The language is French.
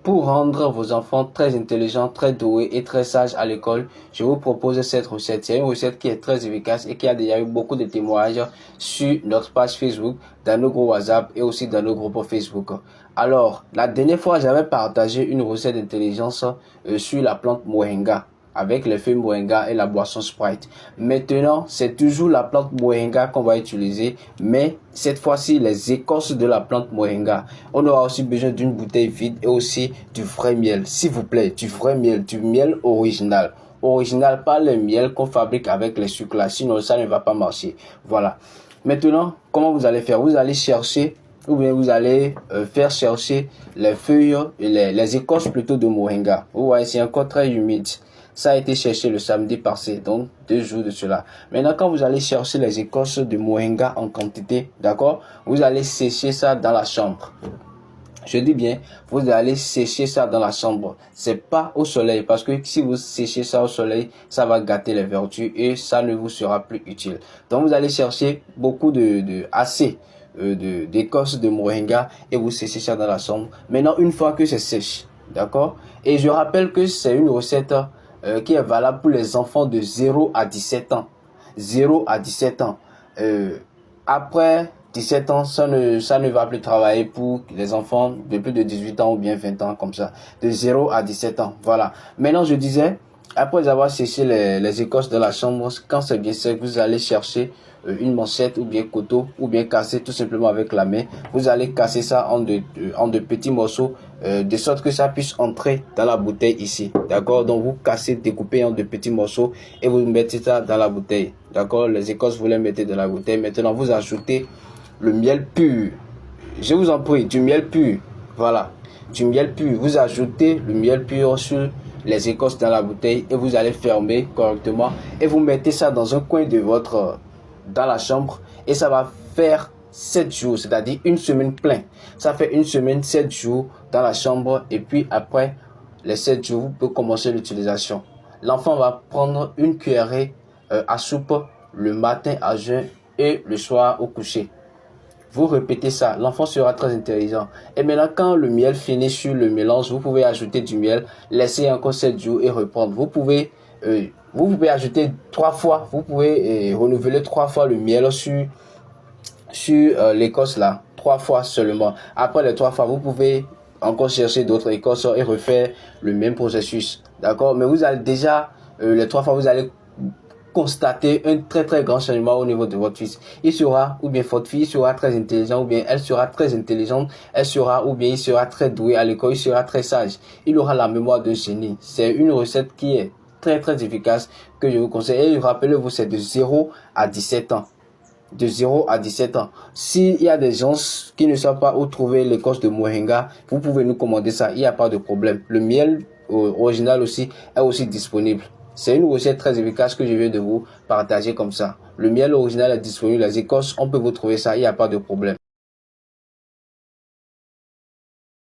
Pour rendre vos enfants très intelligents, très doués et très sages à l'école, je vous propose cette recette. C'est une recette qui est très efficace et qui a déjà eu beaucoup de témoignages sur notre page Facebook, dans nos groupes WhatsApp et aussi dans nos groupes Facebook. Alors, la dernière fois, j'avais partagé une recette d'intelligence sur la plante moringa, avec les feuilles moringa et la boisson Sprite. Maintenant, c'est toujours la plante moringa qu'on va utiliser, mais cette fois-ci, les écorces de la plante moringa. On aura aussi besoin d'une bouteille vide et aussi du vrai miel. S'il vous plaît, du vrai miel, du miel original. Original, pas le miel qu'on fabrique avec les sucres là, sinon ça ne va pas marcher. Voilà. Maintenant, comment vous allez faire? Vous allez chercher ou bien vous allez faire chercher les feuilles, les écorces plutôt de moringa. Vous voyez, c'est encore très humide. Ça a été cherché le samedi passé, donc 2 jours de cela. Maintenant, quand vous allez chercher les écorces de moringa en quantité, d'accord, vous allez sécher ça dans la chambre. Je dis bien, vous allez sécher ça dans la chambre. C'est pas au soleil, parce que si vous séchez ça au soleil, ça va gâter les vertus et ça ne vous sera plus utile. Donc, vous allez chercher beaucoup assez d'écorce de moringa et vous séchez ça dans la chambre. Maintenant, une fois que c'est sèche, d'accord? Et je rappelle que c'est une recette qui est valable pour les enfants de 0 à 17 ans. 0 à 17 ans. Après 17 ans, ça ne va plus travailler pour les enfants de plus de 18 ans ou bien 20 ans comme ça. De 0 à 17 ans. Voilà. Maintenant, je disais, après avoir séché les écorces de la chambre, quand c'est bien sec, vous allez chercher une manchette ou bien couteau ou bien casser tout simplement avec la main. Vous allez casser ça en de petits morceaux de sorte que ça puisse entrer dans la bouteille ici. D'accord? Donc vous cassez, découpez en de petits morceaux et vous mettez ça dans la bouteille. D'accord? Les écorces, vous les mettez dans la bouteille. Maintenant, vous ajoutez le miel pur. Je vous en prie, du miel pur. Voilà. Du miel pur. Vous ajoutez le miel pur sur les écorces dans la bouteille et vous allez fermer correctement et vous mettez ça dans un coin de dans la chambre et ça va faire 7 jours, c'est-à-dire une semaine pleine. Ça fait une semaine, 7 jours dans la chambre et puis après les 7 jours, vous pouvez commencer l'utilisation. L'enfant va prendre une cuillerée à soupe le matin à jeun et le soir au coucher. Vous répétez ça, l'enfant sera très intelligent. Et maintenant, quand le miel finit sur le mélange, vous pouvez ajouter du miel, laisser encore 7 jours et reprendre. Vous pouvez ajouter 3 fois, vous pouvez renouveler 3 fois le miel sur l'écorce là, 3 fois seulement. Après les 3 fois, vous pouvez encore chercher d'autres écorces et refaire le même processus. D'accord? Mais vous allez déjà, les 3 fois, vous allez constater un très très grand changement au niveau de votre fils. Il sera, ou bien votre fille sera très intelligent, ou bien elle sera très intelligente, elle sera, ou bien il sera très doué à l'école, il sera très sage. Il aura la mémoire d'un génie. C'est une recette qui est très très efficace que je vous conseille. Et rappelez-vous, c'est de 0 à 17 ans. De 0 à 17 ans. S'il y a des gens qui ne savent pas où trouver l'écorce de moringa, vous pouvez nous commander ça, il n'y a pas de problème. Le miel original aussi est aussi disponible. C'est une recette très efficace que je viens de vous partager comme ça. Le miel original est disponible, les écorces, on peut vous trouver ça, il n'y a pas de problème.